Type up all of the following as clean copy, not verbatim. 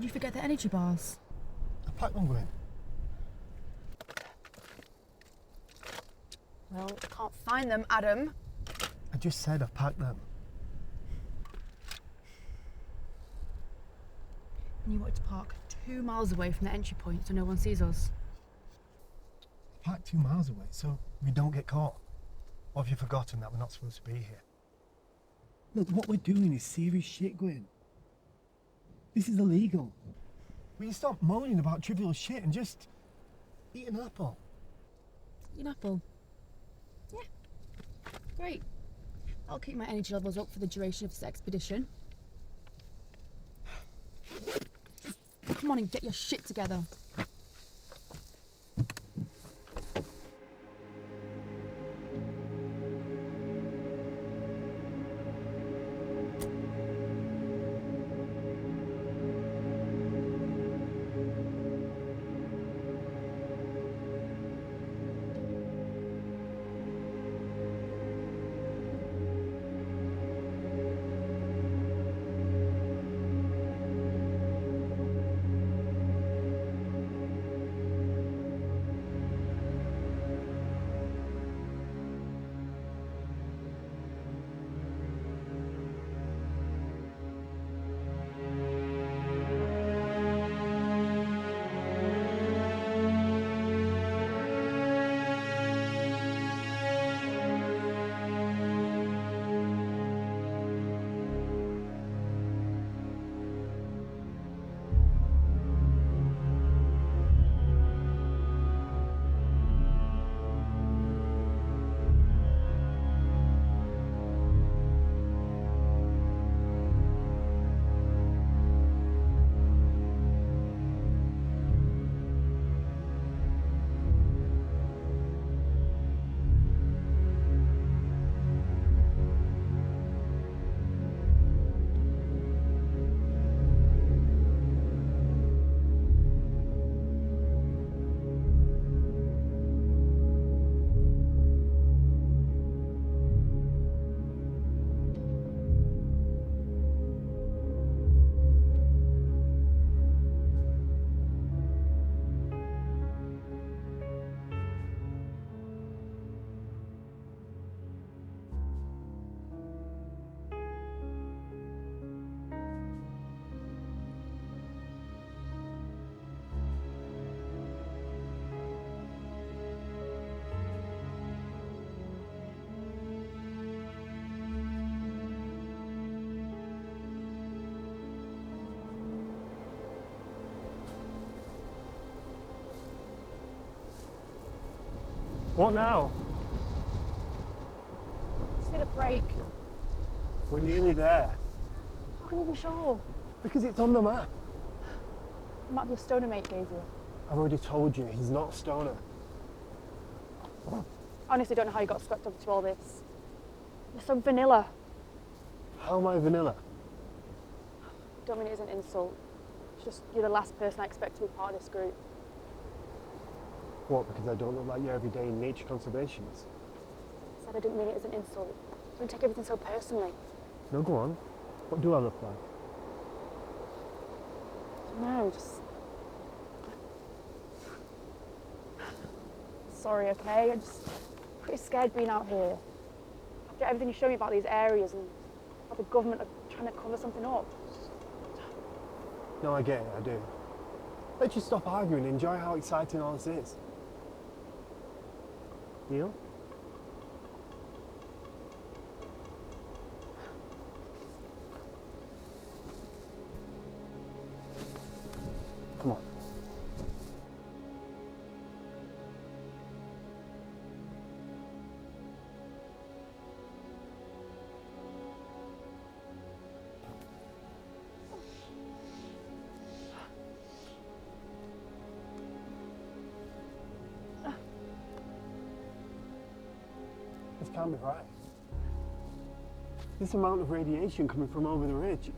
Did you forget the energy bars? I packed them, Gwen. Well, I can't find them, Adam. I just said I packed them. And you wanted to park 2 miles away from the entry point so no one sees us. Parked 2 miles away so we don't get caught. Or have you forgotten that we're not supposed to be here? Look, what we're doing is serious shit, Gwen. This is illegal. Will you stop moaning about trivial shit and just eat an apple? Eat an apple? Yeah. Great. I'll keep my energy levels up for the duration of this expedition. Come on and get your shit together. What now? Just need a break. We're nearly there. How can you be sure? Because it's on the map. The map your stoner mate gave you. I've already told you, he's not a stoner. I honestly don't know how you got swept up into all this. You're so vanilla. How am I vanilla? I don't mean it as an insult. It's just you're the last person I expect to be part of this group. What, because I don't look like your everyday nature conservationist? I said I didn't mean it as an insult. Don't take everything so personally. No, go on. What do I look like? No, just... Sorry, okay? I'm just pretty scared being out here. After everything you showed me about these areas and how the government are trying to cover something up. No, I get it, I do. Let's just stop arguing and enjoy how exciting all this is. Neil? Come on. This can't be right. This amount of radiation coming from over the ridge,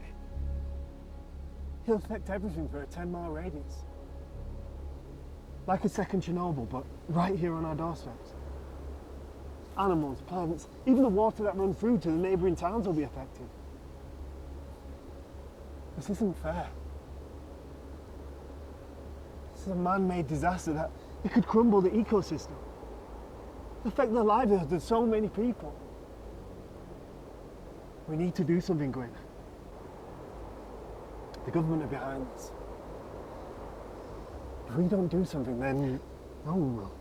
it'll affect everything for a 10-mile radius. Like a second Chernobyl, but right here on our doorsteps. Animals, plants, even the water that runs through to the neighbouring towns will be affected. This isn't fair. This is a man-made disaster that it could crumble the ecosystem, affect the livelihoods of so many people. We need to do something, Gwen. The government are behind us. If we don't do something, then no one will.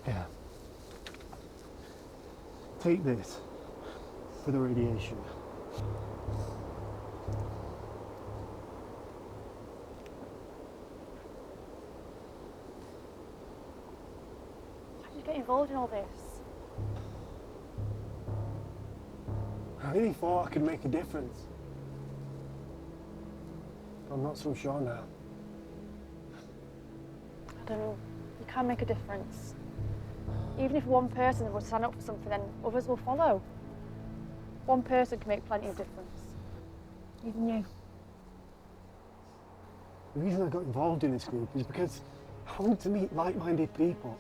Yeah. Take this for the radiation. Why did you get involved in all this? I really thought I could make a difference. I'm not so sure now. I don't know. You can make a difference. Even if one person would stand up for something, then others will follow. One person can make plenty of difference. Even you. The reason I got involved in this group is because I want to meet like-minded people.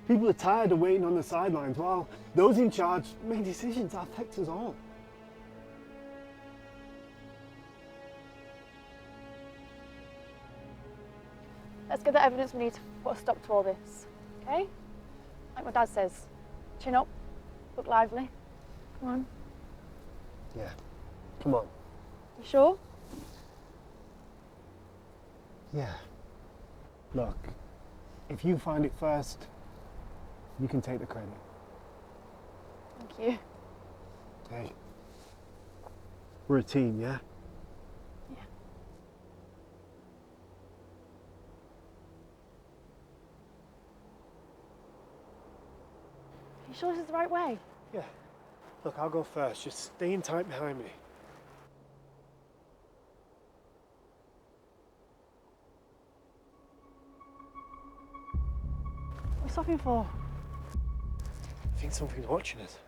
People are tired of waiting on the sidelines while those in charge make decisions that affect us all. Let's get the evidence we need to put a stop to all this, okay? Like my dad says, chin up, look lively. Come on. Yeah, come on. You sure? Yeah. Look, if you find it first, you can take the credit. Thank you. Hey, we're a team, yeah? Yeah. Are you sure this is the right way? Yeah. Look, I'll go first. Just stay in tight behind me. What are you stopping for? I think something's watching us.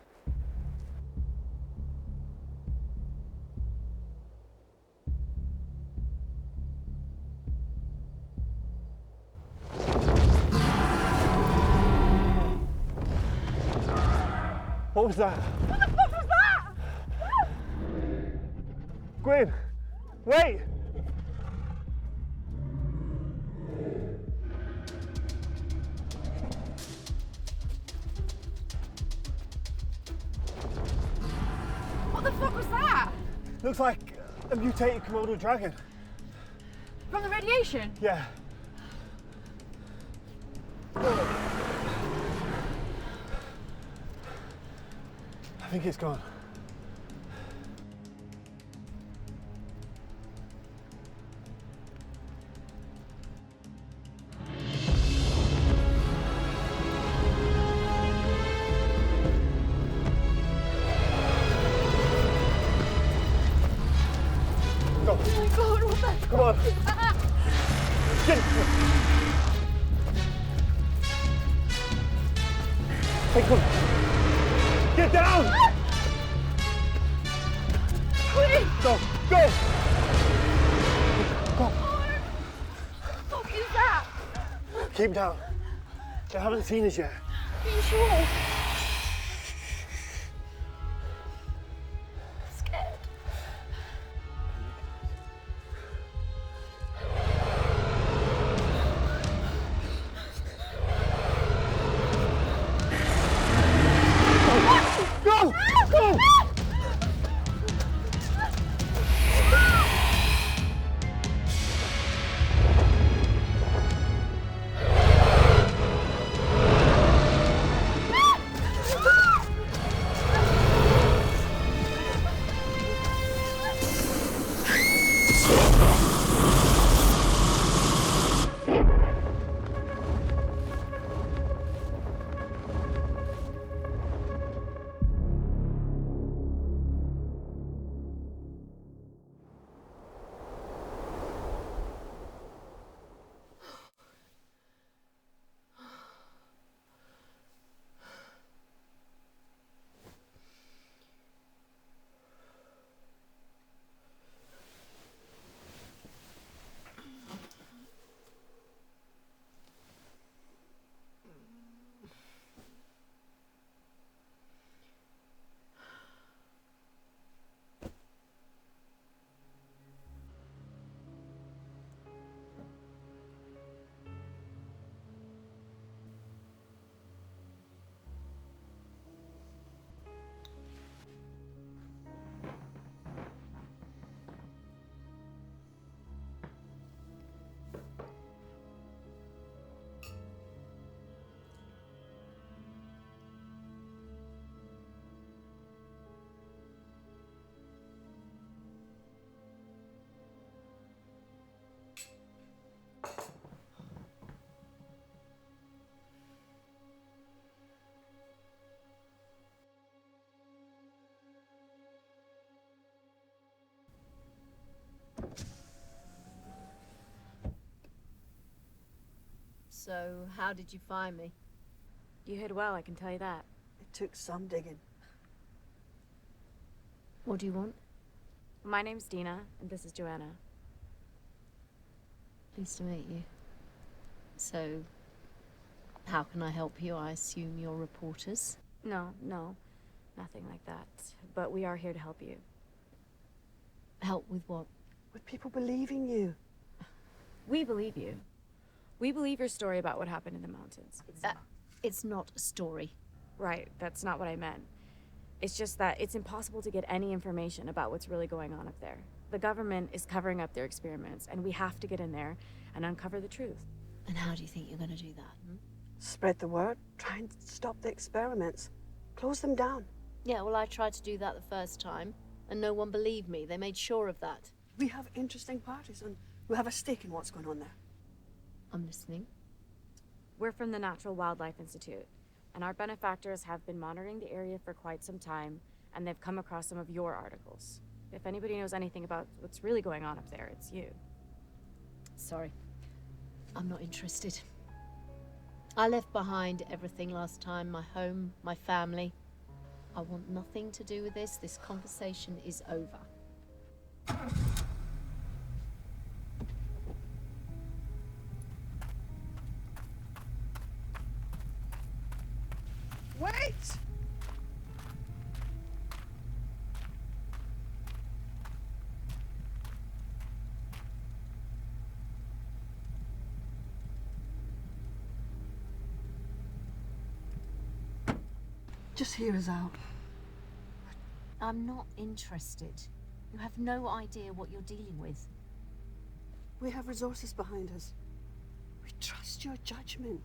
What was that? What the fuck was that? Gwen, wait! What the fuck was that? Looks like a mutated Komodo dragon. From the radiation? Yeah. I think it's gone. Go. Oh my god, what the Come on. fuck is that? Get it. Hey, come. Get down! Quick! Go, go! Go. What the fuck is that? Keep down. They haven't seen us yet. Are you sure? I'm scared. Go! Go! So, how did you find me? You hid well, I can tell you that. It took some digging. What do you want? My name's Dina, and this is Joanna. Pleased to meet you. So, how can I help you? I assume you're reporters? No, nothing like that. But we are here to help you. Help with what? With people believing you. We believe you. We believe your story about what happened in the mountains. It's not a story. Right, that's not what I meant. It's just that it's impossible to get any information about what's really going on up there. The government is covering up their experiments, and we have to get in there and uncover the truth. And how do you think you're going to do that? Spread the word, try and stop the experiments. Close them down. Yeah, well, I tried to do that the first time, and no one believed me. They made sure of that. We have interesting parties and we have a stake in what's going on there. I'm listening. We're from the Natural Wildlife Institute, and our benefactors have been monitoring the area for quite some time, and they've come across some of your articles. If anybody knows anything about what's really going on up there, it's you. Sorry. I'm not interested. I left behind everything last time, my home, my family. I want nothing to do with this. This conversation is over. Wait! Just hear us out. I'm not interested. You have no idea what you're dealing with. We have resources behind us. We trust your judgment.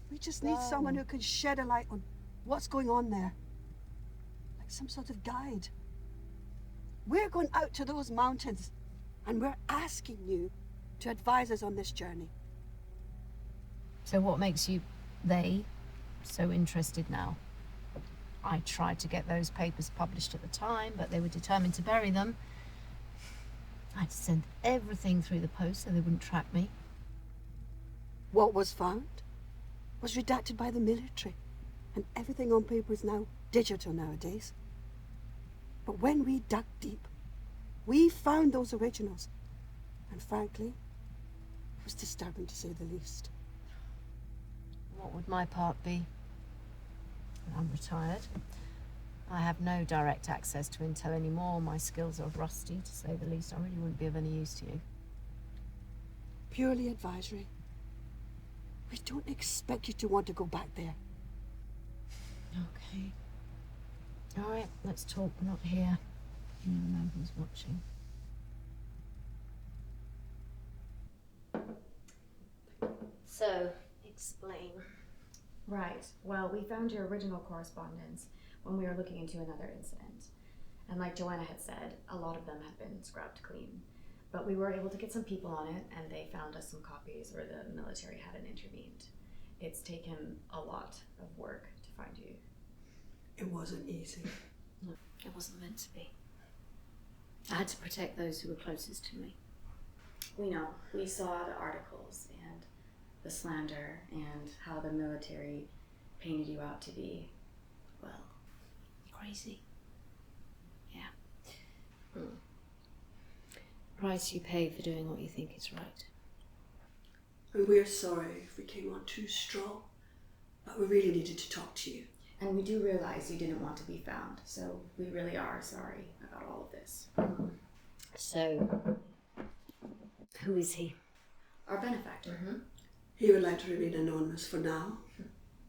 We just need someone who can shed a light on what's going on there. Like some sort of guide. We're going out to those mountains, and we're asking you to advise us on this journey. So what makes they, so interested now? I tried to get those papers published at the time, but they were determined to bury them. I had to send everything through the post so they wouldn't track me. What was found was redacted by the military, and everything on paper is now digital nowadays. But when we dug deep, we found those originals, and frankly, it was disturbing to say the least. What would my part be? I'm retired. I have no direct access to intel anymore. My skills are rusty, to say the least. I really wouldn't be of any use to you. Purely advisory. We don't expect you to want to go back there. Okay. All right, let's talk, not here. You never know who's watching. So, explain. Right. Well, we found your original correspondence when we were looking into another incident. And like Joanna had said, a lot of them had been scrubbed clean. But we were able to get some people on it, and they found us some copies where the military hadn't intervened. It's taken a lot of work to find you. It wasn't easy. No, it wasn't meant to be. I had to protect those who were closest to me. We know. We saw the articles and the slander and how the military painted you out to be, well, Crazy. Yeah. Price you pay for doing what you think is right. And we're sorry if we came on too strong, but we really needed to talk to you. And we do realize you didn't want to be found, so we really are sorry about all of this. So, who is he? Our benefactor. He would like to remain anonymous for now,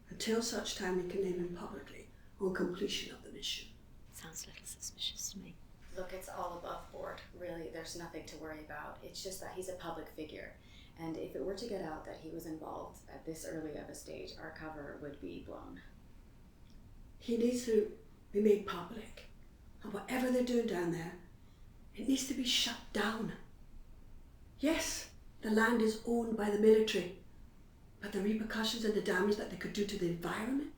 until such time we can name him publicly on completion of the mission. Sounds a little suspicious to me. Look, it's all above board. Really, there's nothing to worry about. It's just that he's a public figure. And if it were to get out that he was involved at this early of a stage, our cover would be blown. He needs to be made public. And whatever they're doing down there, it needs to be shut down. Yes, the land is owned by the military, but the repercussions and the damage that they could do to the environment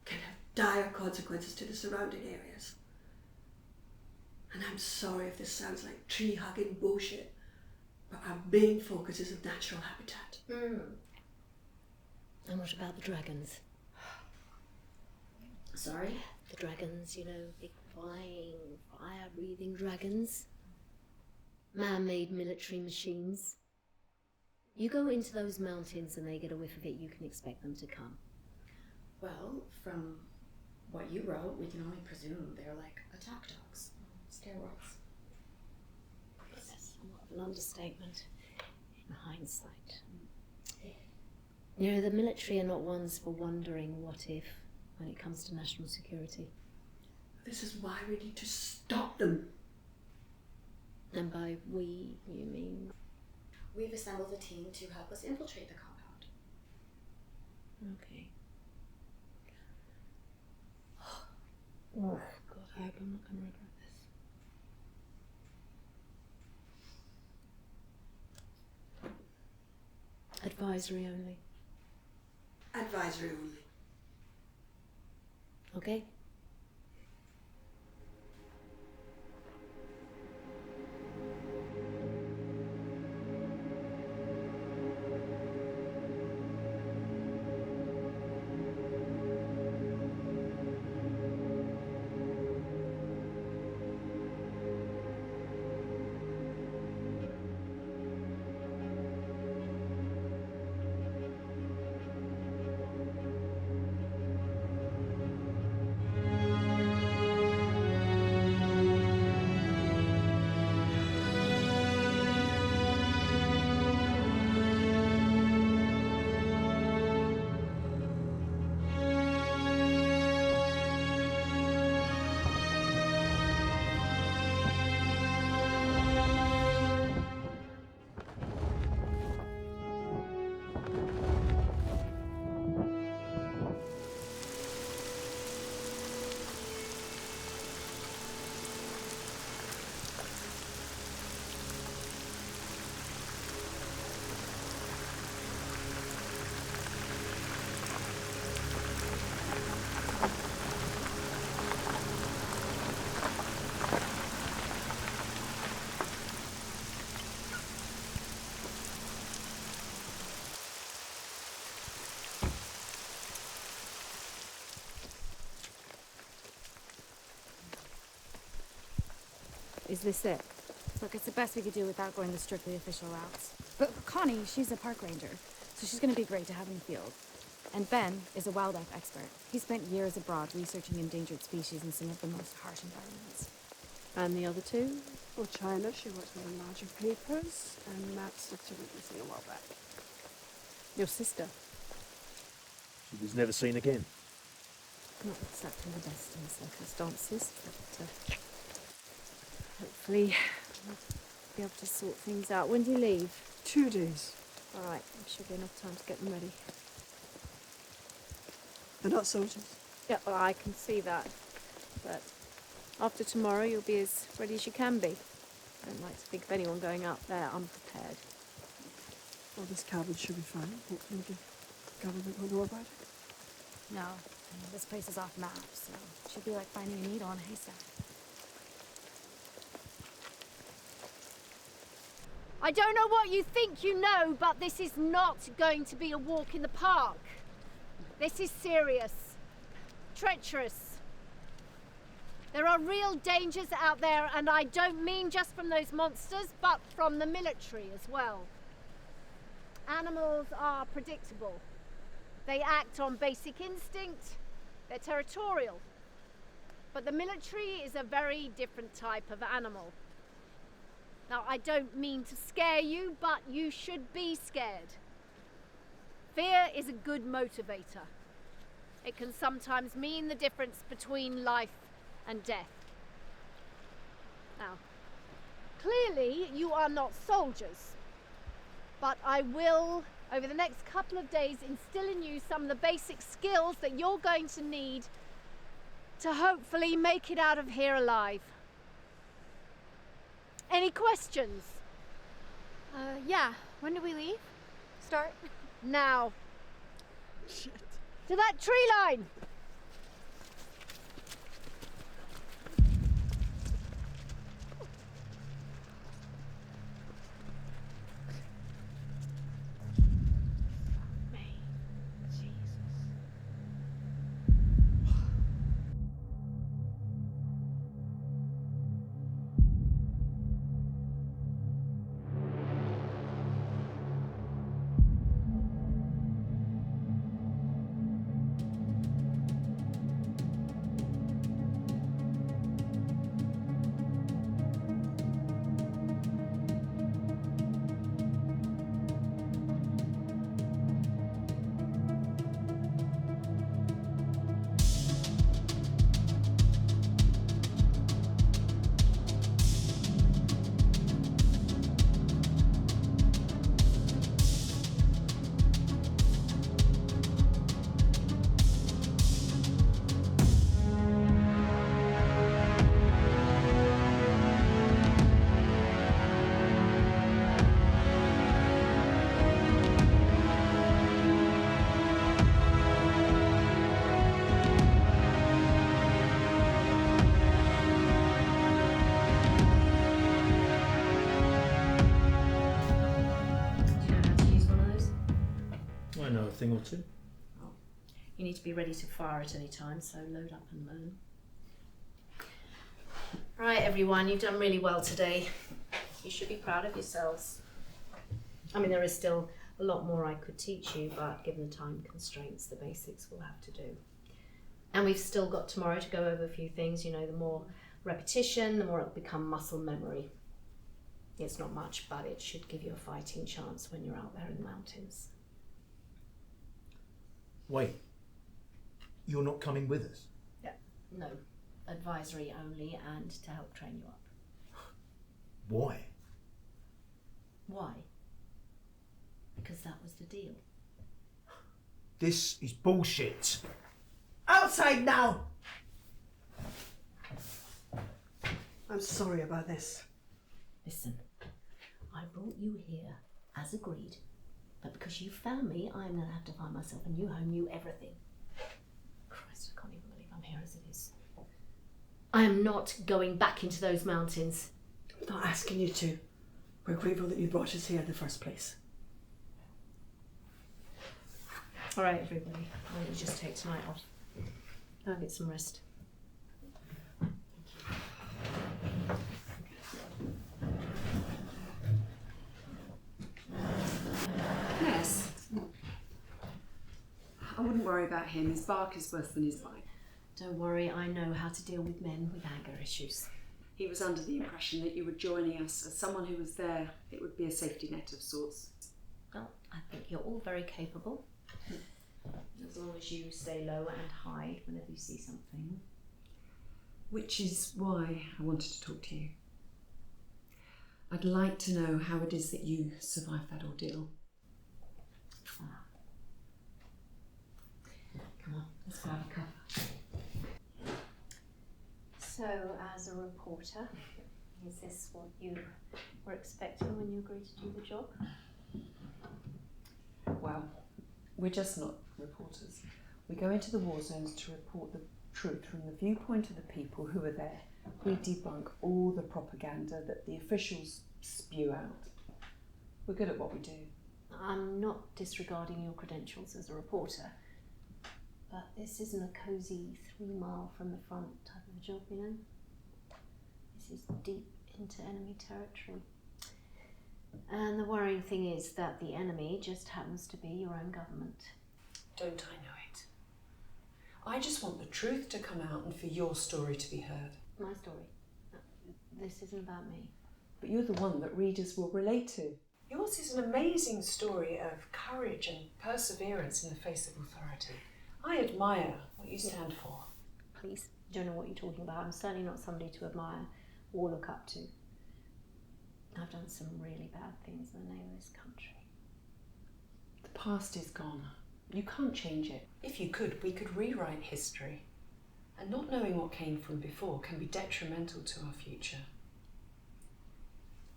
can have dire consequences to the surrounding areas. And I'm sorry if this sounds like tree-hugging bullshit, but our main focus is of natural habitat. And what about the dragons? Sorry? The dragons, you know, big flying, fire-breathing dragons. Man-made military machines. You go into those mountains and they get a whiff of it, you can expect them to come. Well, from what you wrote, we can only presume they're like attack dogs. Steroids. That's somewhat of an understatement in hindsight. You know, the military are not ones for wondering what if when it comes to national security. This is why we need to stop them. And by we, you mean? We've assembled a team to help us infiltrate the compound. Okay. Oh, God, I hope I'm not going to regret this. Advisory only. Advisory only. Okay? Is this it? Look, it's the best we could do without going the strictly official routes. But Connie, she's a park ranger, so she's going to be great to have in the field. And Ben is a wildlife expert. He spent years abroad researching endangered species in some of the most harsh environments. And the other two? For China, she works with the larger papers, and Matt's looked at witnessing a while back. Your sister? She was never seen again. Not except in the distance circumstances, but hopefully we'll be able to sort things out. When do you leave? 2 days. All right, there should be enough time to get them ready. They're not soldiers. Yeah, well, I can see that. But after tomorrow, you'll be as ready as you can be. I don't like to think of anyone going out there unprepared. Well, this cabin should be fine. Hopefully the government will know about it. No, this place is off map, so it should be like finding a needle in a haystack. I don't know what you think you know, but this is not going to be a walk in the park. This is serious, treacherous. There are real dangers out there, and I don't mean just from those monsters, but from the military as well. Animals are predictable. They act on basic instinct. They're territorial. But the military is a very different type of animal. Now, I don't mean to scare you, but you should be scared. Fear is a good motivator. It can sometimes mean the difference between life and death. Now, clearly you are not soldiers, but I will, over the next couple of days, instill in you some of the basic skills that you're going to need to hopefully make it out of here alive. Any questions? Yeah. When do we leave? Start? Now. Shit. To that tree line! Me. thing or two. Oh, you need to be ready to fire at any time, so load up and learn. Right, everyone, you've done really well today. You should be proud of yourselves. I mean, there is still a lot more I could teach you, but given the time constraints, the basics we'll have to do. And we've still got tomorrow to go over a few things. You know, the more repetition, the more it'll become muscle memory. It's not much, but it should give you a fighting chance when you're out there in the mountains. Wait, you're not coming with us? Yeah, no. Advisory only and to help train you up. Why? Why? Because that was the deal. This is bullshit. Outside now! I'm sorry about this. Listen, I brought you here as agreed, but because you found me, I'm going to have to find myself a new home, new everything. Christ, I can't even believe I'm here as it is. I am not going back into those mountains. I'm not asking you to. We're grateful that you brought us here in the first place. All right, everybody, why don't you just take tonight off? I'll get some rest. Yes. I wouldn't worry about him. His bark is worse than his bite. Don't worry, I know how to deal with men with anger issues. He was under the impression that you were joining us as someone who was there. It would be a safety net of sorts. Well, I think you're all very capable. As long as you stay low and hide whenever you see something. Which is why I wanted to talk to you. I'd like to know how it is that you survived that ordeal. Come on, let's grab a cup. So, as a reporter, is this what you were expecting when you agreed to do the job? Well, we're just not reporters. We go into the war zones to report the truth from the viewpoint of the people who are there. We debunk all the propaganda that the officials spew out. We're good at what we do. I'm not disregarding your credentials as a reporter, but this isn't a cosy 3 mile from the front type of a job, you know? This is deep into enemy territory. And the worrying thing is that the enemy just happens to be your own government. Don't I know it? I just want the truth to come out and for your story to be heard. My story. This isn't about me. But you're the one that readers will relate to. Yours is an amazing story of courage and perseverance in the face of authority. I admire what you stand for. Please, you don't know what you're talking about. I'm certainly not somebody to admire or look up to. I've done some really bad things in the name of this country. The past is gone. You can't change it. If you could, we could rewrite history. And not knowing what came from before can be detrimental to our future.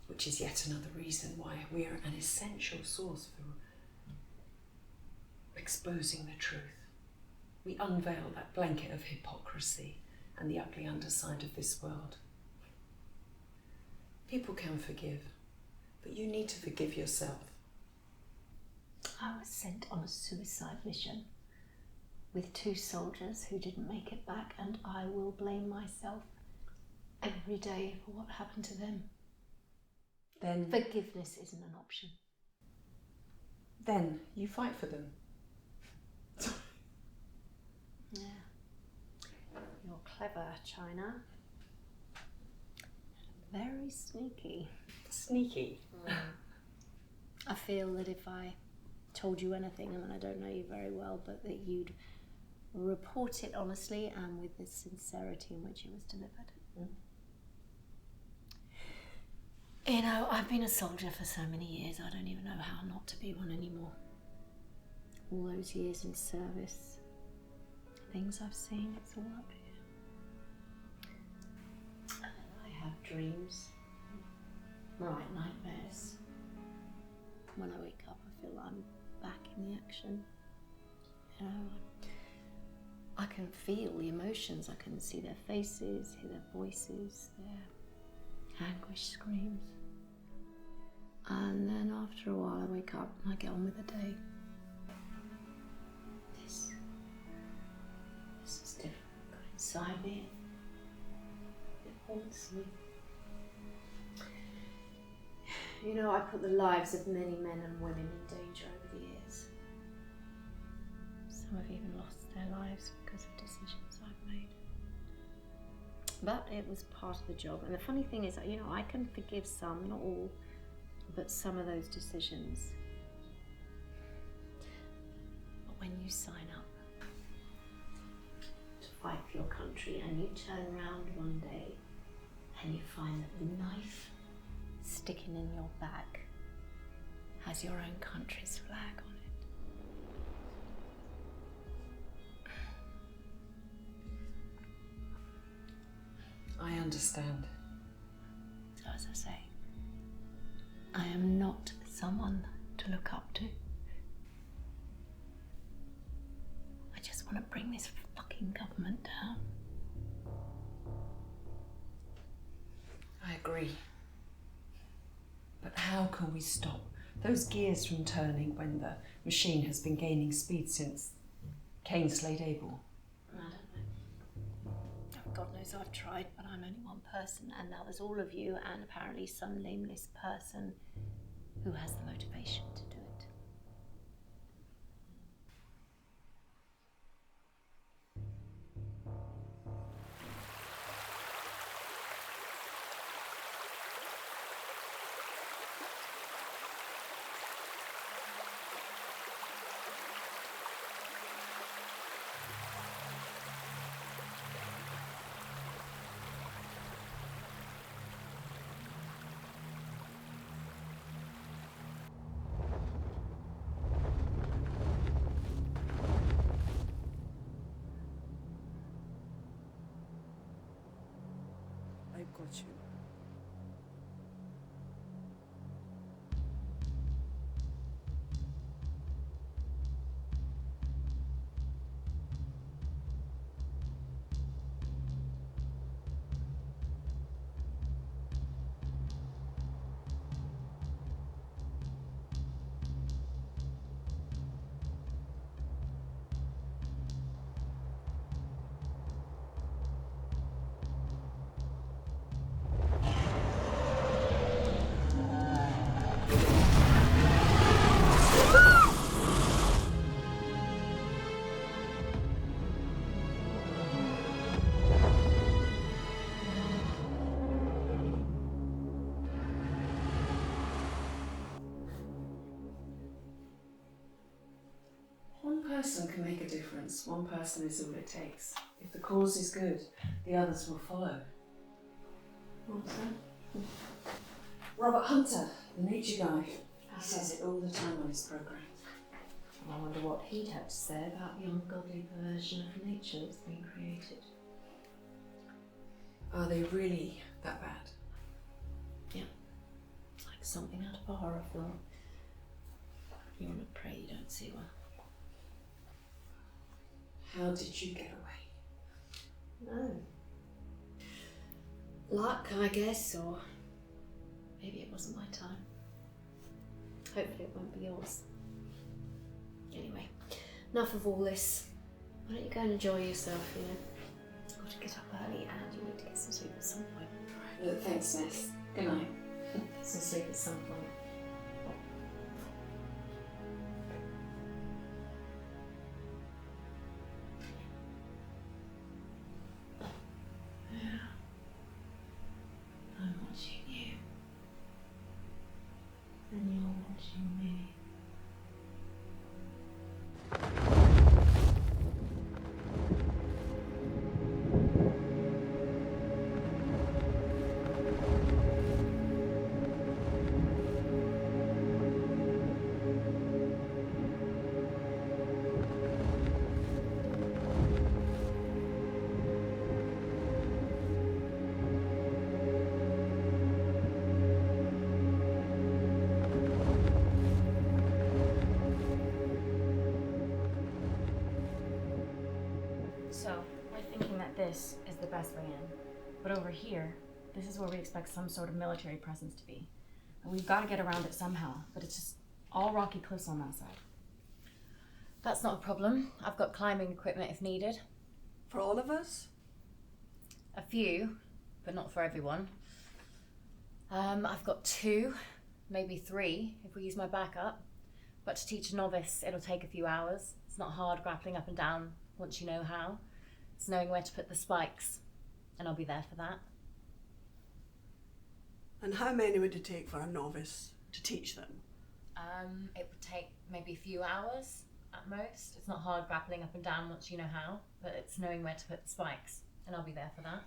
Which is yet another reason why we are an essential source for exposing the truth. We unveil that blanket of hypocrisy and the ugly underside of this world. People can forgive, but you need to forgive yourself. I was sent on a suicide mission with 2 soldiers who didn't make it back, and I will blame myself every day for what happened to them. Then Forgiveness isn't an option. Then you fight for them. Yeah. You're clever, China. Very sneaky. Sneaky. I feel that if I told you anything, I mean, I don't know you very well, but that you'd report it honestly and with the sincerity in which it was delivered. You know, I've been a soldier for so many years, I don't even know how not to be one anymore. All those years in service, things I've seen, it's all up here. I have dreams, right, nightmares. When I wake up, I feel like I'm back in the action. You know, I can feel the emotions. I can see their faces, hear their voices, their anguished screams. And then after a while, I wake up and I get on with the day. inside me. It haunts me. You know, I put the lives of many men and women in danger over the years. Some have even lost their lives because of decisions I've made. But it was part of the job. And the funny thing is, you know, I can forgive some, not all, but some of those decisions. But when you sign up to fight for your country and you turn around one day and you find that the knife sticking in your back has your own country's flag on it. I understand. So as I say, I am not someone to look up to. I just want to bring this fucking government down. I agree. But how can we stop those gears from turning when the machine has been gaining speed since Cain slayed Abel? I don't know. Oh, God knows I've tried, but I'm only one person, and now there's all of you and apparently some nameless person who has the motivation to do it. I've got you. One person can make a difference. One person is all it takes. If the cause is good, the others will follow. What's that? Robert Hunter, the nature guy. He says it all the time on his programme. I wonder what he'd have to say about the ungodly version of nature that's been created. Are they really that bad? Yeah, like something out of a horror film. You want to pray you don't see one. How did you get away? No. Luck, I guess, or maybe it wasn't my time. Hopefully it won't be yours. Anyway, enough of all this. Why don't you go and enjoy yourself, you know? You've got to get up early and you need to get some sleep at some point. Look, thanks, Ness. Good night. Get some sleep at some point. I'm watching you. And you're watching me. So, we're thinking that this is the best way in. But over here, this is where we expect some sort of military presence to be. And we've got to get around it somehow, but it's just all rocky cliffs on that side. That's not a problem. I've got climbing equipment if needed. For all of us? A few, but not for everyone. I've got 2, maybe 3 if we use my backup. But to teach a novice, it'll take a few hours. It's not hard grappling up and down once you know how. It's knowing where to put the spikes, and I'll be there for that. And how many would it take for a novice to teach them? It would take maybe a few hours at most. It's not hard grappling up and down once you know how, but it's knowing where to put the spikes, and I'll be there for that.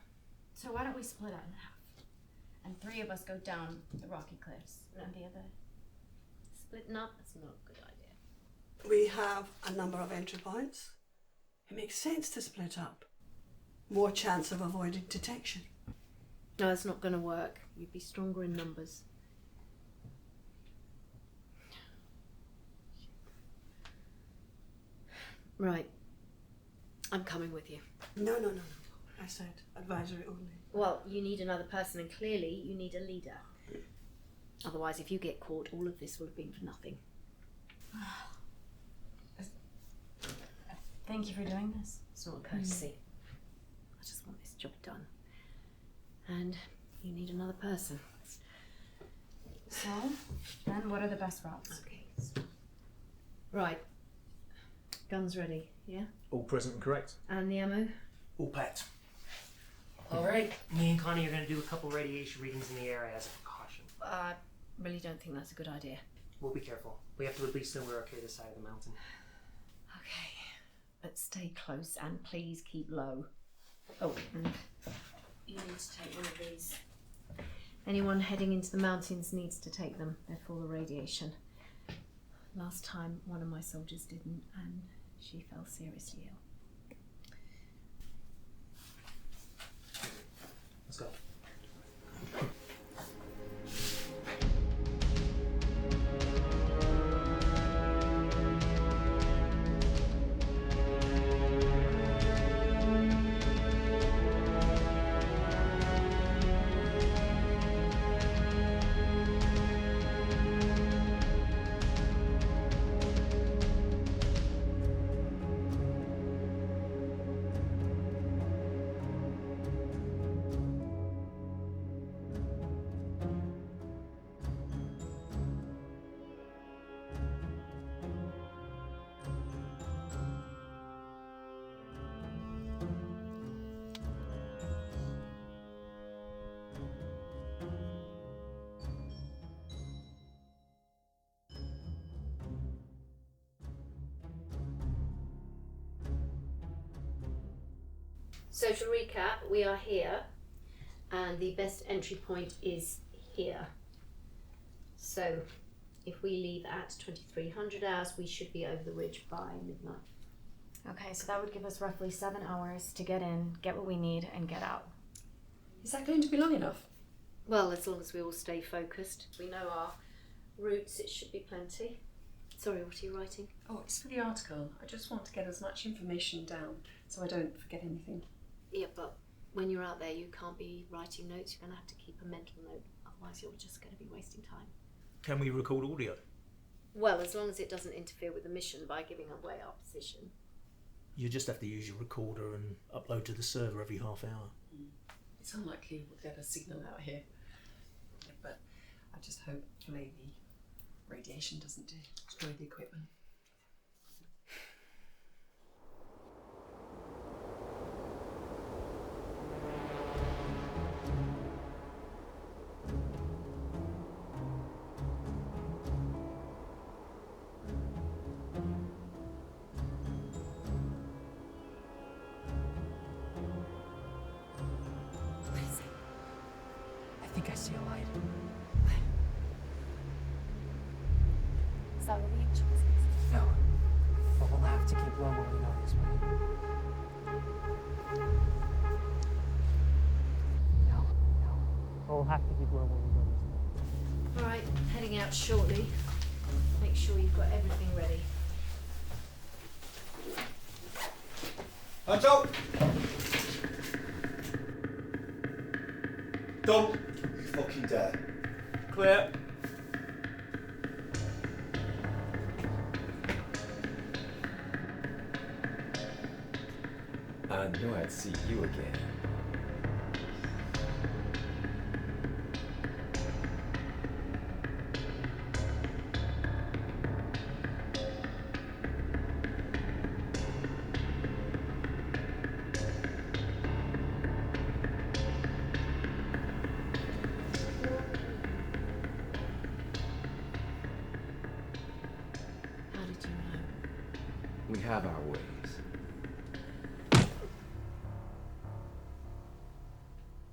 So why don't we split up in half? And 3 of us go down the rocky cliffs, and the other... Splitting up, that's not a good idea. We have a number of entry points. It makes sense to split up. More chance of avoiding detection. No, it's not going to work. You'd be stronger in numbers. Right. I'm coming with you. No. I said advisory only. Well, you need another person, and clearly you need a leader. Otherwise, if you get caught, all of this will have been for nothing. Thank you for doing this. It's not a courtesy. I just want this job done. And you need another person. So, then what are the best routes? Okay. Right. Guns ready, yeah? All present and correct. And the ammo? All packed. All right, me and Connie are going to do a couple radiation readings in the area as a precaution. I really don't think that's a good idea. We'll be careful. We have to at least know we're okay this side of the mountain. Okay. But stay close and please keep low. Oh, and you need to take one of these. Anyone heading into the mountains needs to take them. They're full of radiation. Last time, one of my soldiers didn't, and she fell seriously ill. Let's go. So to recap, we are here, and the best entry point is here. So if we leave at 2300 hours, we should be over the ridge by midnight. Okay, so that would give us roughly 7 hours to get in, get what we need, and get out. Is that going to be long enough? Well, as long as we all stay focused, we know our routes, it should be plenty. Sorry, what are you writing? Oh, it's for the article. I just want to get as much information down so I don't forget anything. Yeah, but when you're out there, you can't be writing notes. You're going to have to keep a mental note. Otherwise, you're just going to be wasting time. Can we record audio? Well, as long as it doesn't interfere with the mission by giving away our position. You just have to use your recorder and upload to the server every half hour. It's unlikely we'll get a signal out here. But I just hope hopefully the radiation doesn't destroy the equipment. I think I see a light. Is that what the angel is? No. But we'll have to keep low when we go this way. No. We'll have to keep low when we go this way. All right, heading out shortly. Make sure you've got everything ready. Hands up! Don't you fucking dare. Clear. I knew I'd see you again. have our ways.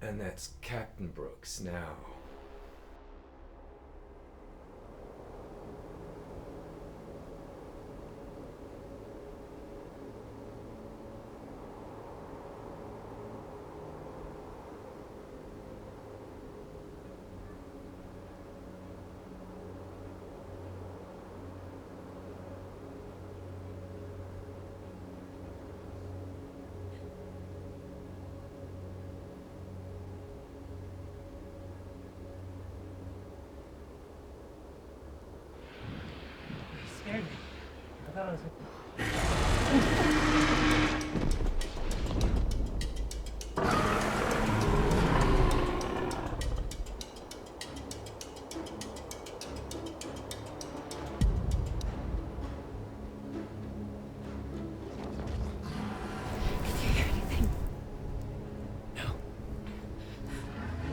And that's Captain Brooks now. Scared me. I thought I was.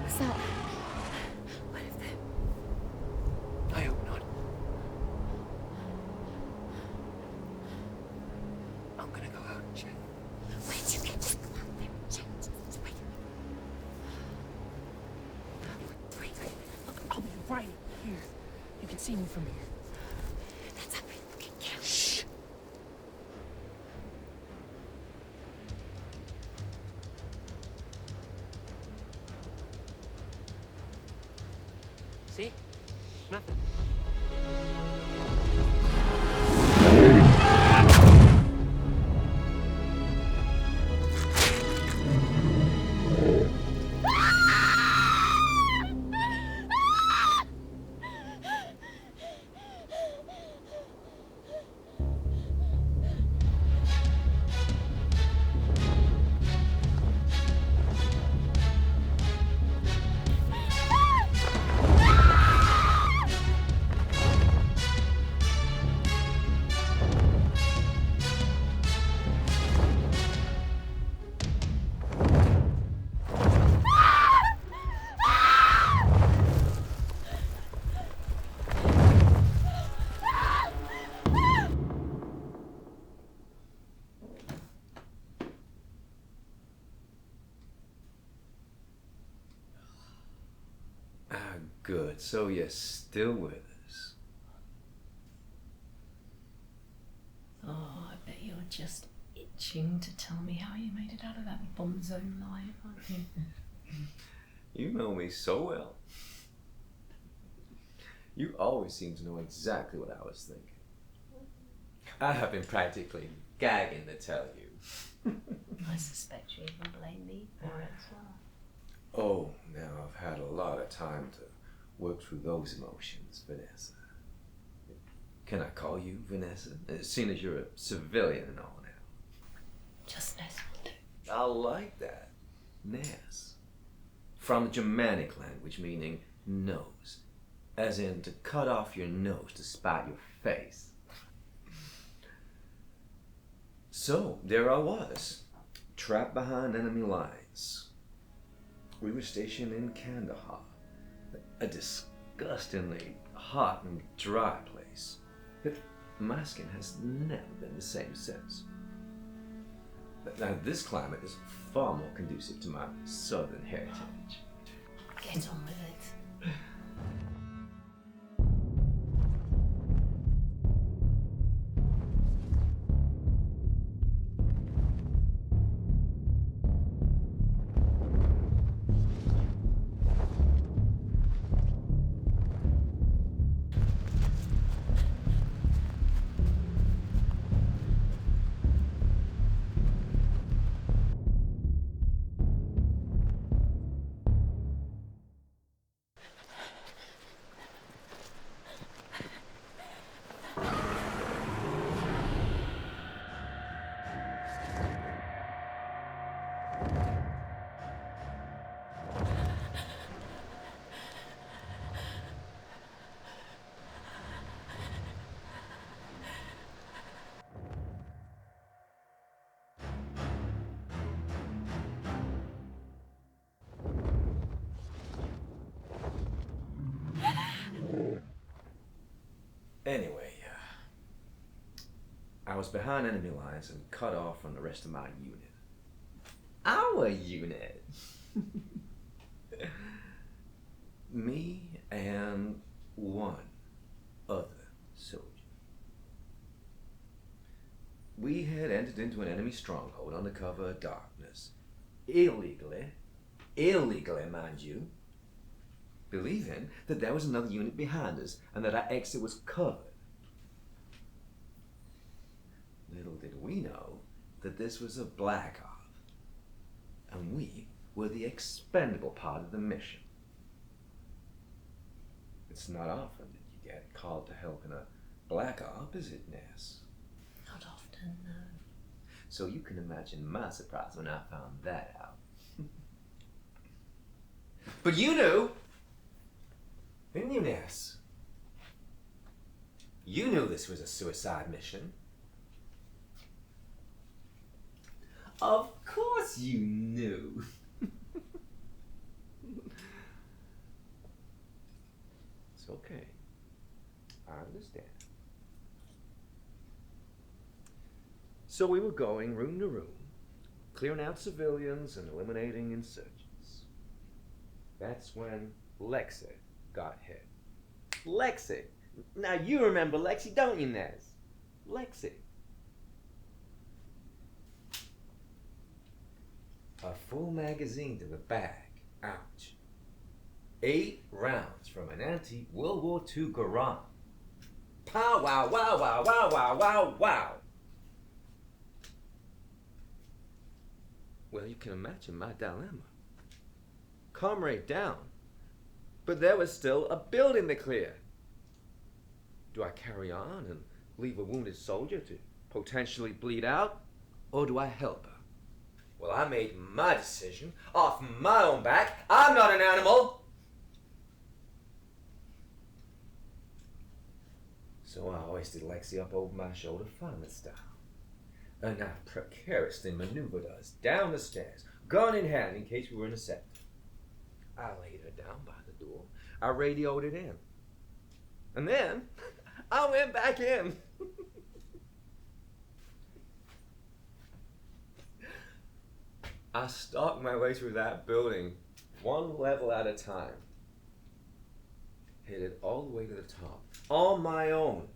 What's that? What if I hope not. I'm gonna go out and check. Wait, you can't just go out there and check. Just wait. Wait. Look, I'll be right here. You can see me from here. That's how we can kill. Shh. See? Nothing. Good, so you're still with us. Oh, I bet you're just itching to tell me how you made it out of that bomb zone live, aren't you? You know me so well. You always seem to know exactly what I was thinking. I have been practically gagging to tell you. I suspect you even blame me for it as well. Oh, now I've had a lot of time to work through those emotions, Vanessa. Can I call you Vanessa? Seeing as you're a civilian and all now. Just Ness will do. I like that. Ness. From the Germanic language meaning nose. As in to cut off your nose to spite your face. So, there I was, trapped behind enemy lines. We were stationed in Kandahar, a disgustingly hot and dry place. But my skin has never been the same since. But now this climate is far more conducive to my southern heritage. Get on with it. Anyway, I was behind enemy lines and cut off from the rest of my unit. Our unit? Me and one other soldier. We had entered into an enemy stronghold under cover of darkness. Illegally, mind you, believing that there was another unit behind us and that our exit was covered. Little did we know that this was a black op, and we were the expendable part of the mission. It's not often that you get called to help in a black op, is it, Ness? Not often, no. So you can imagine my surprise when I found that out. But you knew, didn't you, Ness? You knew this was a suicide mission. Of course you knew. It's okay. I understand. So we were going room to room, clearing out civilians and eliminating insurgents. That's when Lexi got hit. Lexi! Now you remember Lexi, don't you, Nez? Lexi. A full magazine to the back. Ouch. 8 rounds from an antique World War II Garand. Pow, wow, wow, wow, wow, wow, wow, wow. Well, you can imagine my dilemma. Comrade down, but there was still a building to clear. Do I carry on and leave a wounded soldier to potentially bleed out, or do I help her? Well, I made my decision off my own back. I'm not an animal. So I hoisted Lexi up over my shoulder, fireman style. And I precariously maneuvered us down the stairs, gun in hand in case we were intercepted. I laid her down by the door. I radioed it in. And then I went back in. I stalked my way through that building, one level at a time. Hit it all the way to the top, on my own.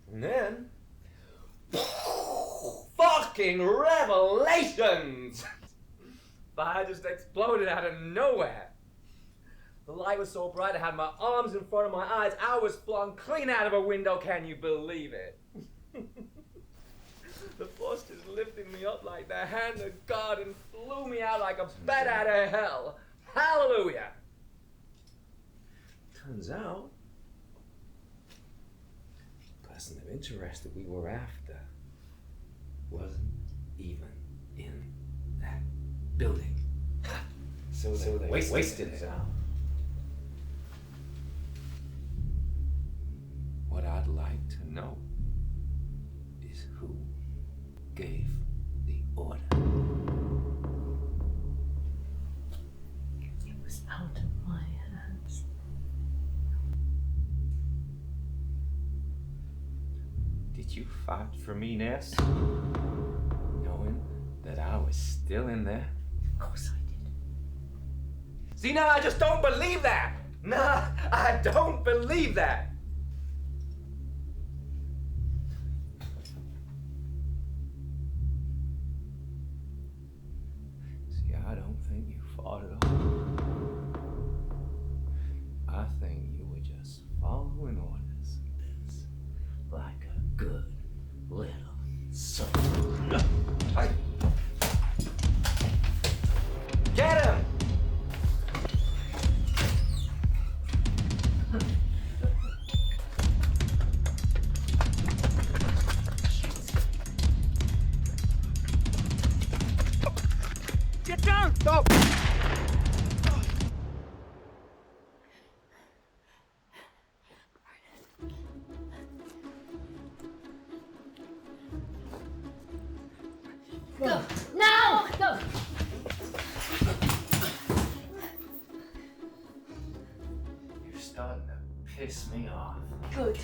And then, fucking revelations! Fire just exploded out of nowhere. The light was so bright I had my arms in front of my eyes. I was flung clean out of a window, can you believe it? The force just lifted me up like the hand of God and flew me out like a bat out of hell. Hallelujah! Turns out, the person of interest that we were after wasn't even in that building. So they wasted it out. What I'd like to know is who gave the order. It was out of my hands. Did you fight for me, Ness? Knowing that I was still in there? Of course I did. See, now I just don't believe that! Nah, I don't believe that! See, I don't think you fought at all. I think you were just following orders. That's like a good little son. Get him! Get down! Stop! Go! Now! Go! You're starting to piss me off. Good.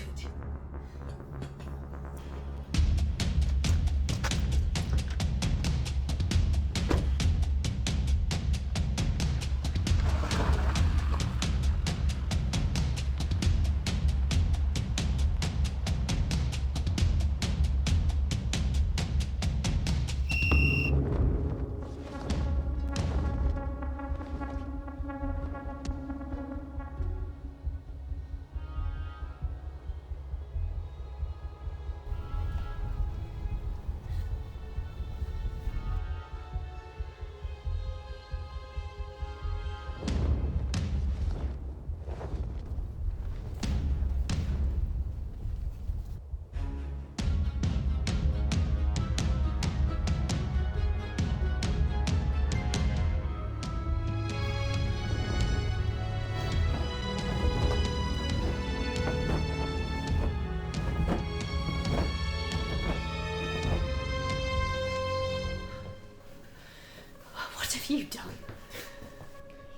What have you done?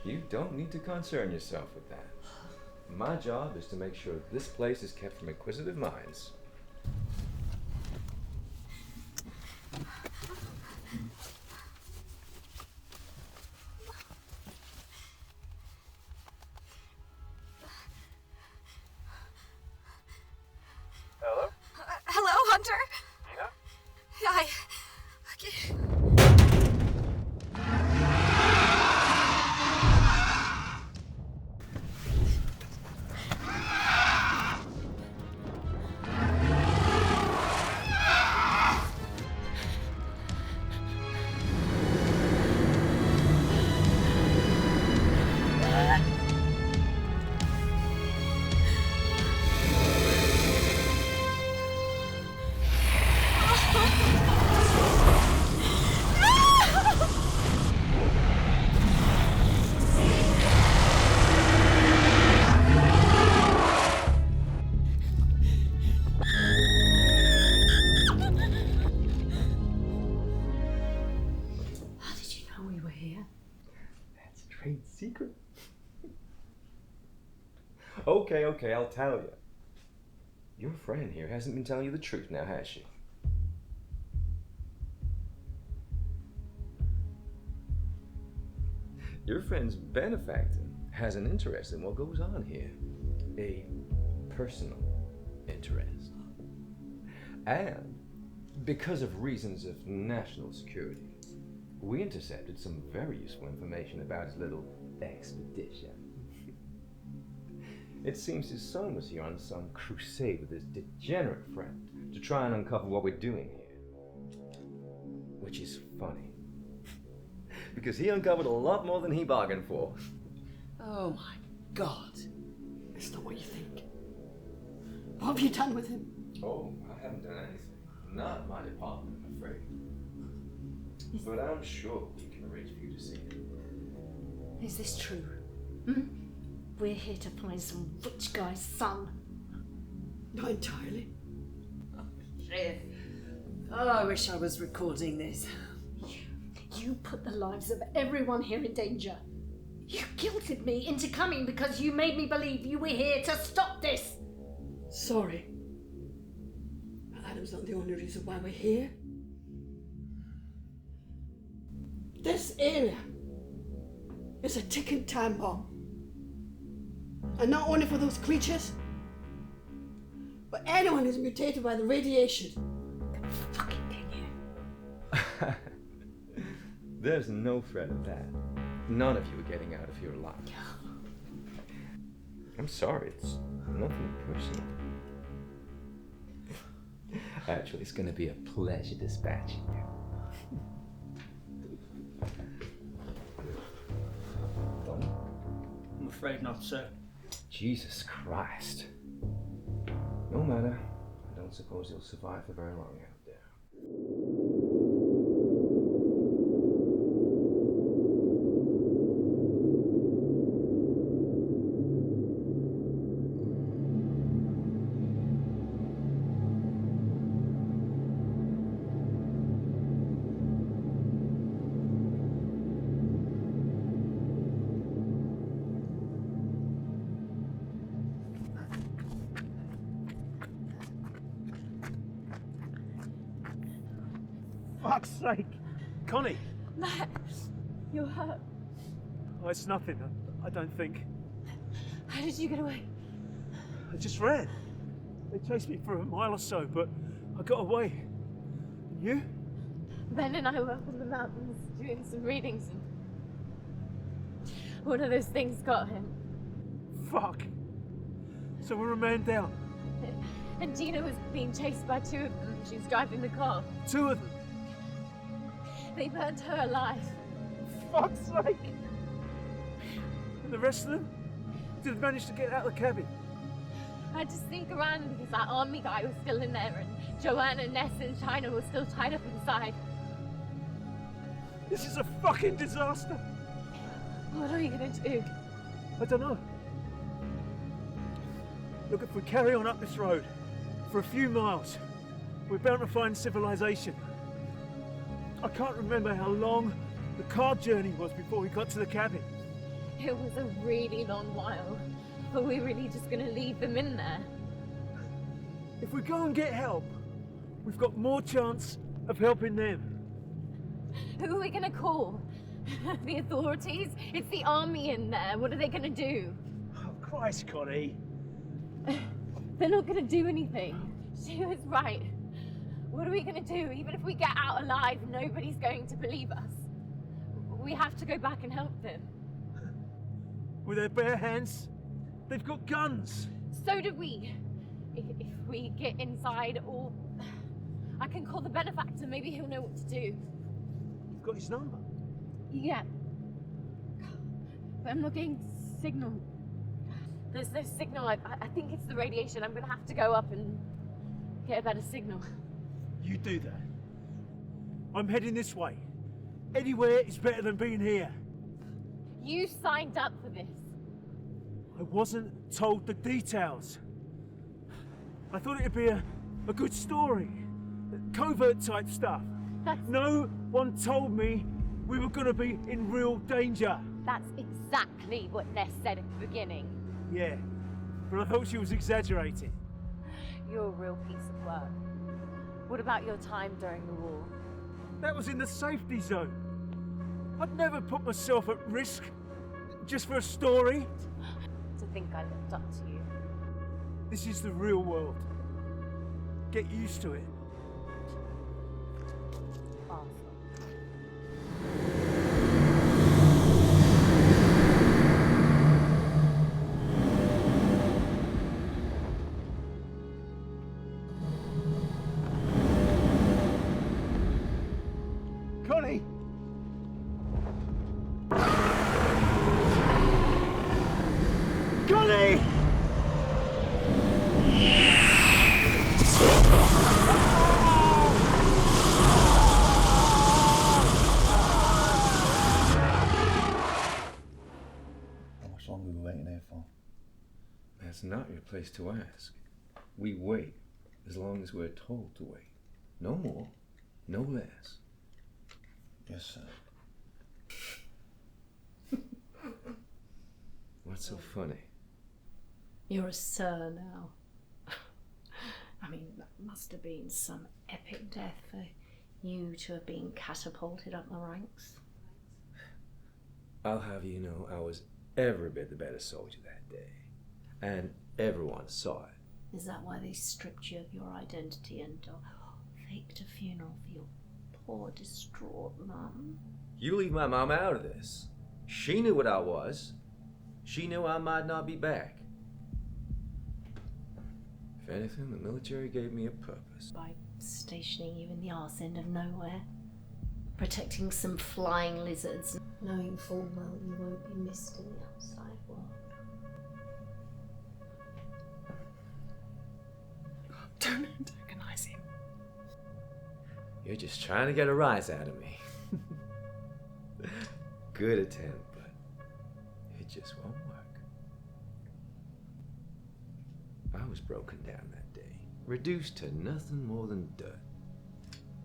You don't need to concern yourself with that. My job is to make sure this place is kept from inquisitive minds. Hello? Hello, Hunter? Nina? I... Secret? Okay, I'll tell you. Your friend here hasn't been telling you the truth now, has she? Your friend's benefactor has an interest in what goes on here. A personal interest. And because of reasons of national security, we intercepted some very useful information about his little expedition. It seems his son was here on some crusade with his degenerate friend to try and uncover what we're doing here. Which is funny. Because he uncovered a lot more than he bargained for. Oh my God. It's not what you think. What have you done with him? Oh, I haven't done anything. Not my department, I'm afraid. But I'm sure we can arrange for you to see him. Is this true? Hmm? We're here to find some rich guy's son. Not entirely. Oh, shit. Oh, I wish I was recording this. You put the lives of everyone here in danger. You guilted me into coming because you made me believe you were here to stop this. Sorry. But Adam's not the only reason why we're here. This area is a ticking time bomb. And not only for those creatures, but anyone who's mutated by the radiation. Fucking thing you. There's no threat of that. None of you are getting out of here alive. I'm sorry, it's nothing personal. Actually, it's going to be a pleasure dispatching you. I'm afraid not, sir. Jesus Christ. No matter. I don't suppose you'll survive for very long out there. fuck's sake! Connie! Matt, you're hurt. Oh, it's nothing, I don't think. How did you get away? I just ran. They chased me for a mile or so, but I got away. And you? Ben and I were up in the mountains doing some readings, and one of those things got him. Fuck. So we're a man down. And Gina was being chased by two of them. She was driving the car. Two of them? They burned her alive. Fuck's sake! And the rest of them? Did they manage to get out of the cabin? I had to sneak around because that army guy was still in there, and Joanna, Ness, and China were still tied up inside. This is a fucking disaster! What are you gonna do? I don't know. Look, if we carry on up this road for a few miles, we're bound to find civilization. I can't remember how long the car journey was before we got to the cabin. It was a really long while. Are we really just gonna leave them in there? If we go and get help, we've got more chance of helping them. Who are we gonna call? The authorities? It's the army in there. What are they gonna do? Oh, Christ, Connie. They're not gonna do anything. She was right. What are we gonna do? Even if we get out alive, nobody's going to believe us. We have to go back and help them. With their bare hands? They've got guns. So do we. If we get inside, or I can call the benefactor. Maybe he'll know what to do. You've got his number? Yeah. But I'm not getting signal. There's no signal. I think it's the radiation. I'm gonna have to go up and get a better signal. You do that. I'm heading this way. Anywhere is better than being here. You signed up for this. I wasn't told the details. I thought it'd be a good story. Covert type stuff. No one told me we were gonna be in real danger. That's exactly what Ness said at the beginning. Yeah, but I thought she was exaggerating. You're a real piece of work. What about your time during the war? That was in the safety zone. I'd never put myself at risk just for a story. To think I looked up to you. This is the real world. Get used to it. Connie! Connie! How much longer are we waiting here for? That's not your place to ask. We wait as long as we're told to wait. No more, no less. Yes, sir. What's so funny? You're a sir now. I mean, that must have been some epic death for you to have been catapulted up the ranks. I'll have you know I was every bit the better soldier that day. And everyone saw it. Is that why they stripped you of your identity and faked a funeral for your poor, distraught mum? You leave my mom out of this. She knew what I was. She knew I might not be back. If anything, the military gave me a purpose. By stationing you in the arse end of nowhere, protecting some flying lizards, knowing full well you won't be missed in the outside world. Don't antagonize him. You're just trying to get a rise out of me. Good attempt, but it just won't work. I was broken down that day, reduced to nothing more than dirt.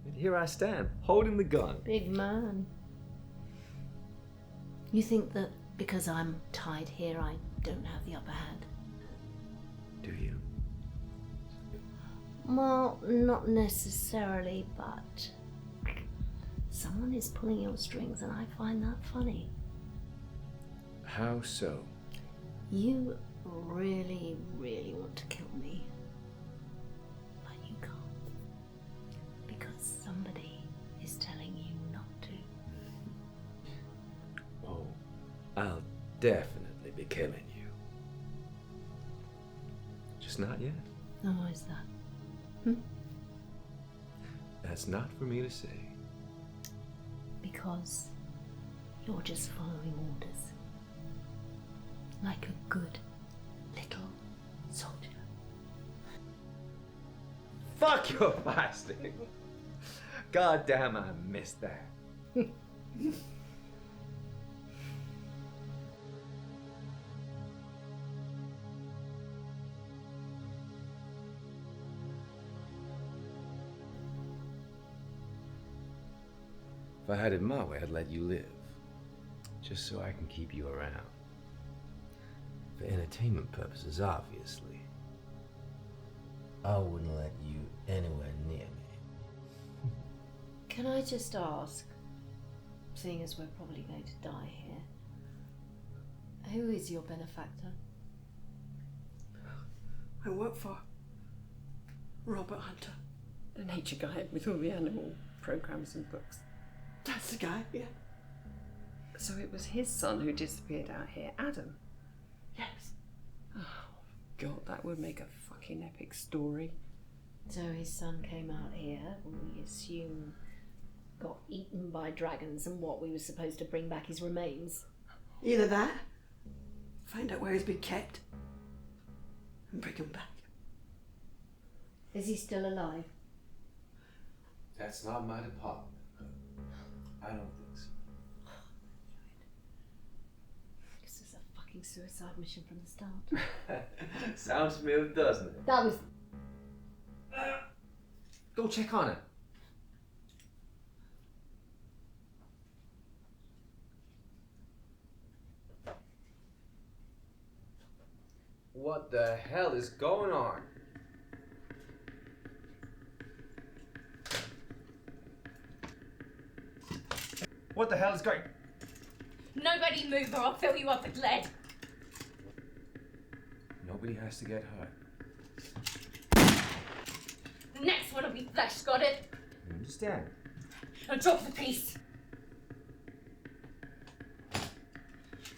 And here I stand, holding the gun. Big man. You think that because I'm tied here, I don't have the upper hand? Do you? Well, not necessarily, but Someone is pulling your strings, and I find that funny. How so? You really, really want to kill me. But you can't. Because somebody is telling you not to. Oh, I'll definitely be killing you. Just not yet. Oh, why is that? That's not for me to say. Because you're just following orders. Like a good little soldier. Fuck your fasting! God damn, I missed that. If I had it my way, I'd let you live. Just so I can keep you around. For entertainment purposes, obviously. I wouldn't let you anywhere near me. Can I just ask, seeing as we're probably going to die here, who is your benefactor? I work for Robert Hunter. The nature guy with all the animal programs and books. That's the guy, yeah. So it was his son who disappeared out here, Adam? Yes. Oh, God, that would make a fucking epic story. So his son came out here, we assume got eaten by dragons, and what, we were supposed to bring back his remains? Either that, find out where he's been kept, and bring him back. Is he still alive? That's not my department. I don't think so. This is a fucking suicide mission from the start. Sounds smooth, doesn't it? That was... Go check on it. What the hell is going on? What the hell is going... Nobody move or I'll fill you up with lead. Nobody has to get hurt. The next one will be flesh, got it? I understand. Now drop the piece.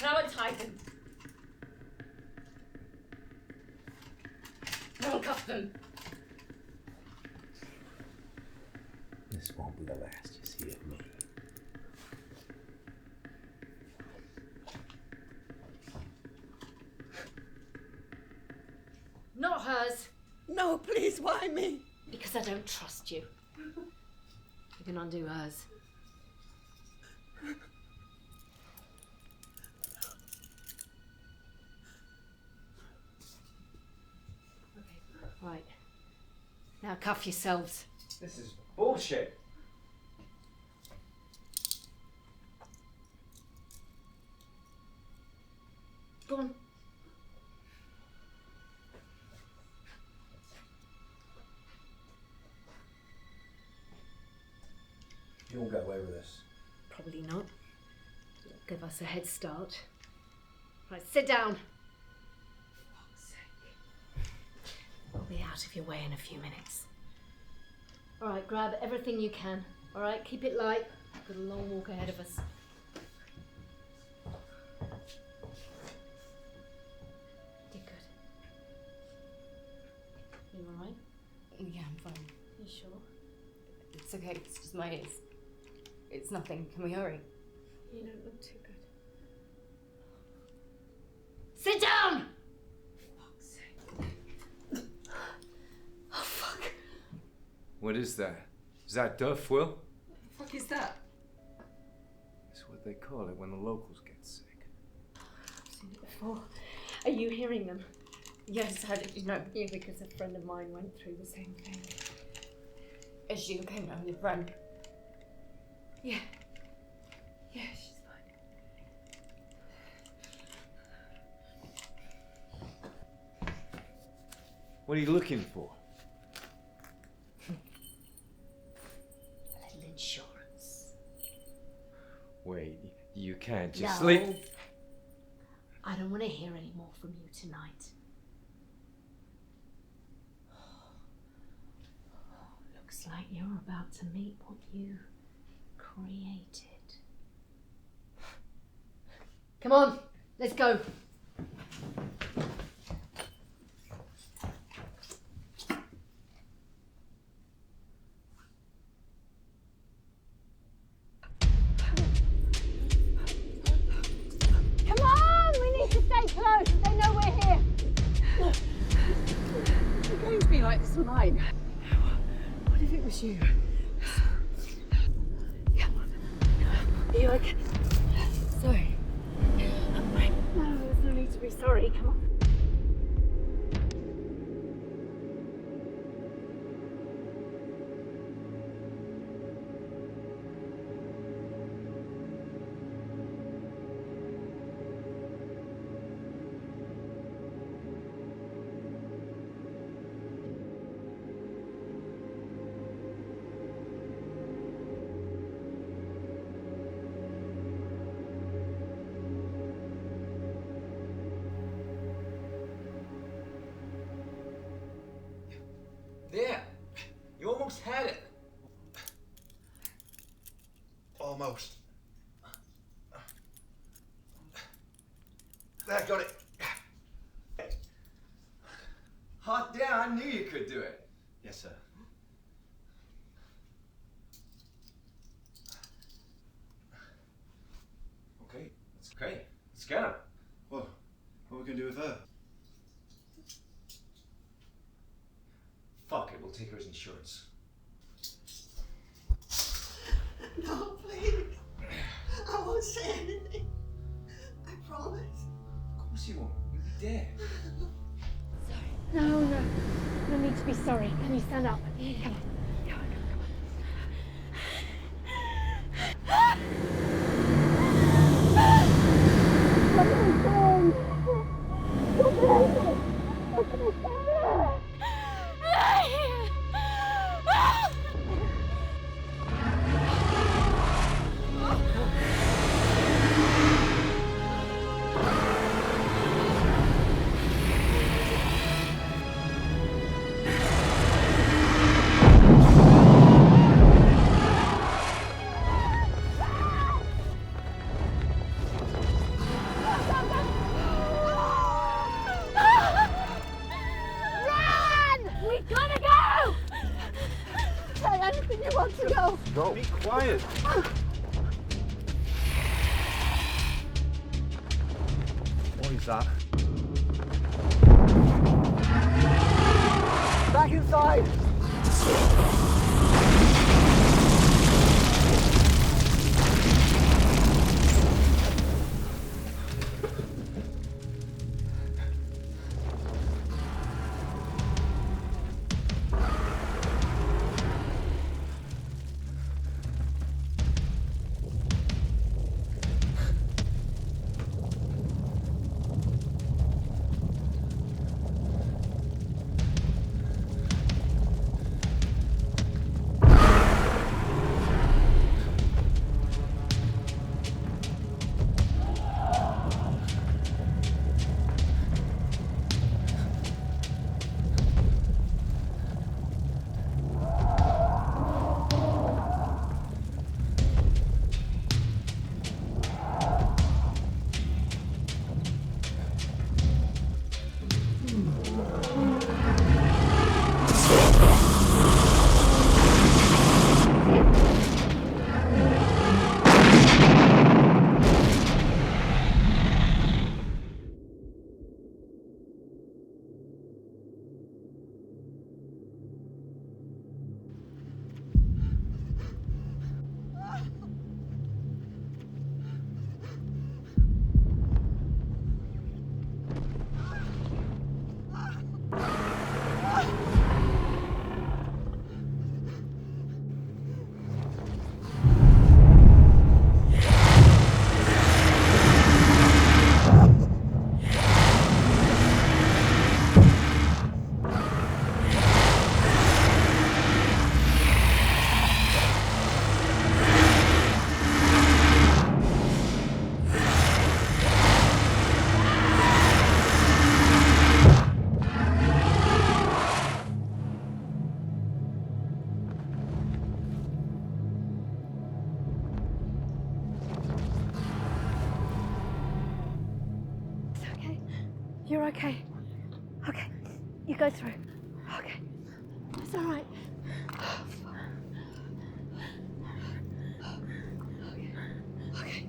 Now untie them. Now uncuff them. This won't be the last you see of me. Not hers. No, please, why me? Because I don't trust you. You can undo hers. Right. Now cuff yourselves. This is bullshit. Go on. You won't get away with this. Probably not. It'll give us a head start. Right, sit down. We'll be out of your way in a few minutes. All right, grab everything you can. All right, keep it light. We've got a long walk ahead of us. You're good. You all right? Yeah, I'm fine. You sure? It's okay, it's just my ears. It's nothing. Can we hurry? You don't look too good. Sit down! Oh, fuck. What is that? Is that duff, Will? What the fuck is that? It's what they call it when the locals get sick. I've seen it before. Are you hearing them? Yes, how did you know? Yeah, because a friend of mine went through the same thing. Is she okay now, your friend? Yeah. Yeah, she's fine. What are you looking for? A little insurance. Can't you No. sleep? I don't want to hear any more from you tonight. Looks like you're about to meet what you created. Come on, let's go. Come on! We need to stay close. They know we're here. You're going to be like this all night. What if it was you? Are you okay? Sorry. No, there's no need to be sorry. Come on. There! You almost had it. Almost. There, got it. Hot damn, I knew you could do it. Yes, sir. Okay, that's great. Let's get him. Well, what are we going to do with her? Fuck it, we'll take her as insurance. No, please. I won't say anything. I promise. Of course you won't. You'll be dead. No. No need to be sorry. Can you stand up? Come on. Go. Be quiet. What is that? Back inside! You're okay. Okay. You go through. Okay. It's all right. Okay.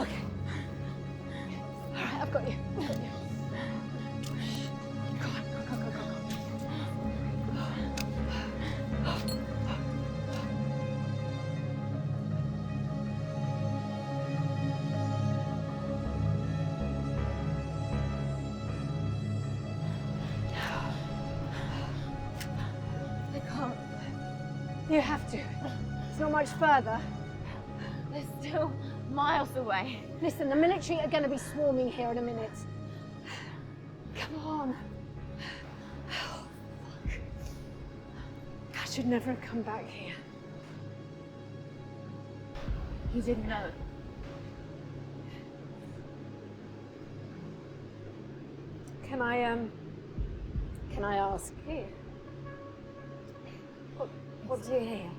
Okay. All right, I've got you. I've got you. Go on, go. I can't. You have to. It's not much further. They're still miles away. Listen, the military are going to be swarming here in a minute. Come on. Oh, fuck. I should never have come back here. You didn't know. Can I ask you? What do you hear?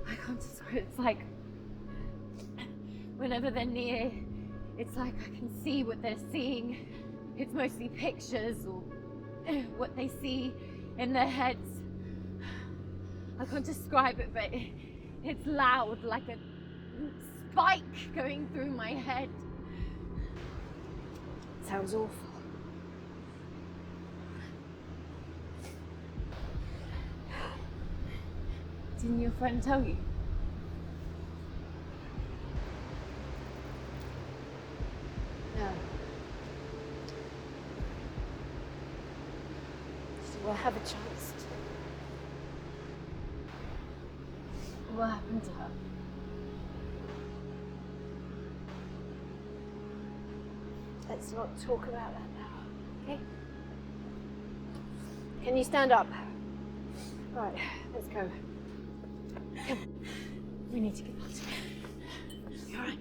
I can't describe it. It's like whenever they're near, it's like I can see what they're seeing. It's mostly pictures or what they see in their heads. I can't describe it, but it's loud, like a spike going through my head. Sounds awful. Didn't your friend tell you? No. So we'll have a chance to. What happened to her? Let's not talk about that now, okay? Can you stand up? Right, let's go. Come. We need to get out of here. You all right?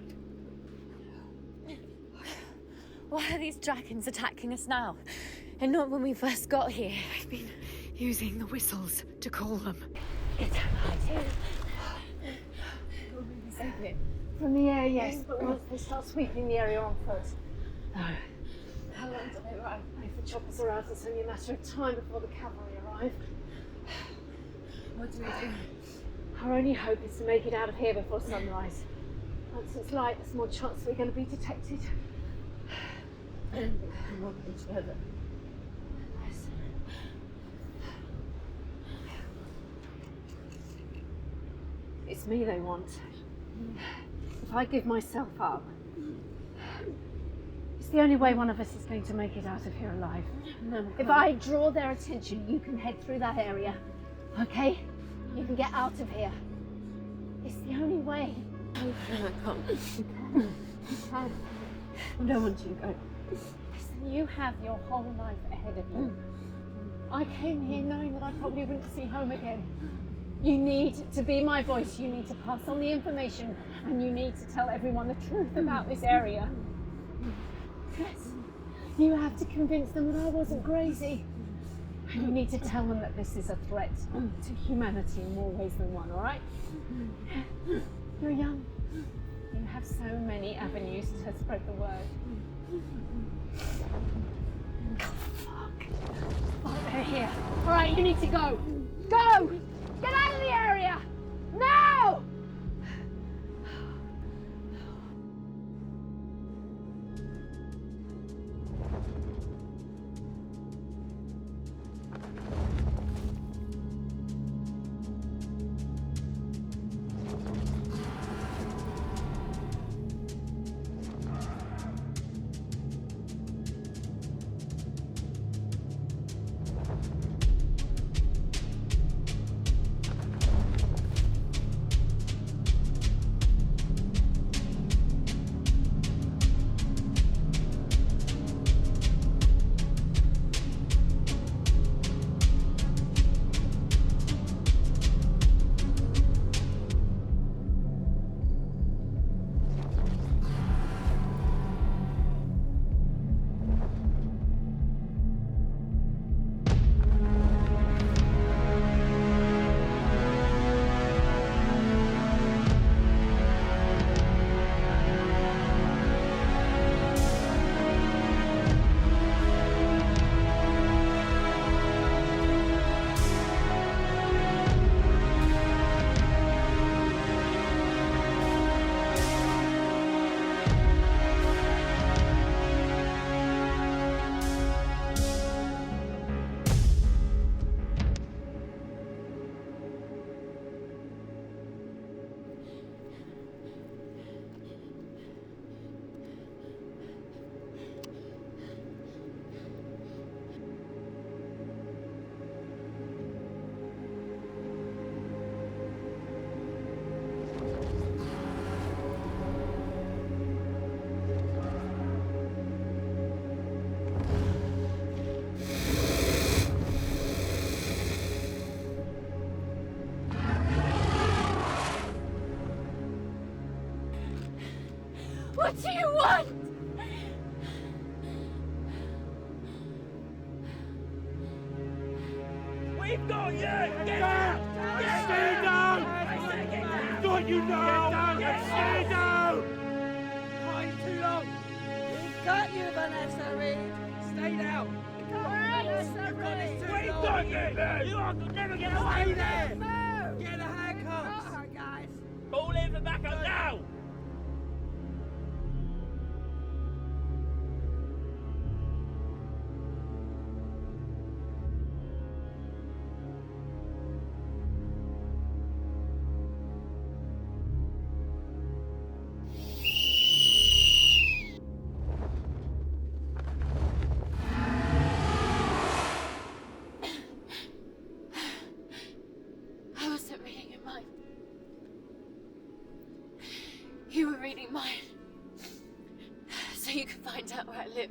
Why are these dragons attacking us now? And not when we first got here? I've been using the whistles to call them. It's happening. From the air, yes, but once they start sweeping the area on foot. No. How long do they run? If the choppers are out, it's only a matter of time before the cavalry arrive. What do we do? Our only hope is to make it out of here before sunrise. Once it's light, there's more chance we're going to be detected. I don't think we can walk each other. Yes. It's me they want. If I give myself up, it's the only way one of us is going to make it out of here alive. No, if I draw their attention, you can head through that area, okay? You can get out of here. It's the only way. I can't. You can. I don't want you to go. Listen, you have your whole life ahead of you. I came here knowing that I probably wouldn't see home again. You need to be my voice. You need to pass on the information, and you need to tell everyone the truth about this area. Yes. You have to convince them that I wasn't crazy. And you need to tell them that this is a threat to humanity in more ways than one, all right? You're young. You have so many avenues to spread the word. Oh, fuck. Oh, they're here. All right, you need to go. Go! Get out of the area! Now! What do you want? We've got you! Get down! Stay down! We've got you now! Stay down! Not too long! We've got you, Vanessa Reed! Stay down! Vanessa Reed! We've got you! You are never get away! Stay there! Get the handcuffs! Guys! Fall in for backup now! I wasn't reading your mind. You were reading mine. So you could find out where I live.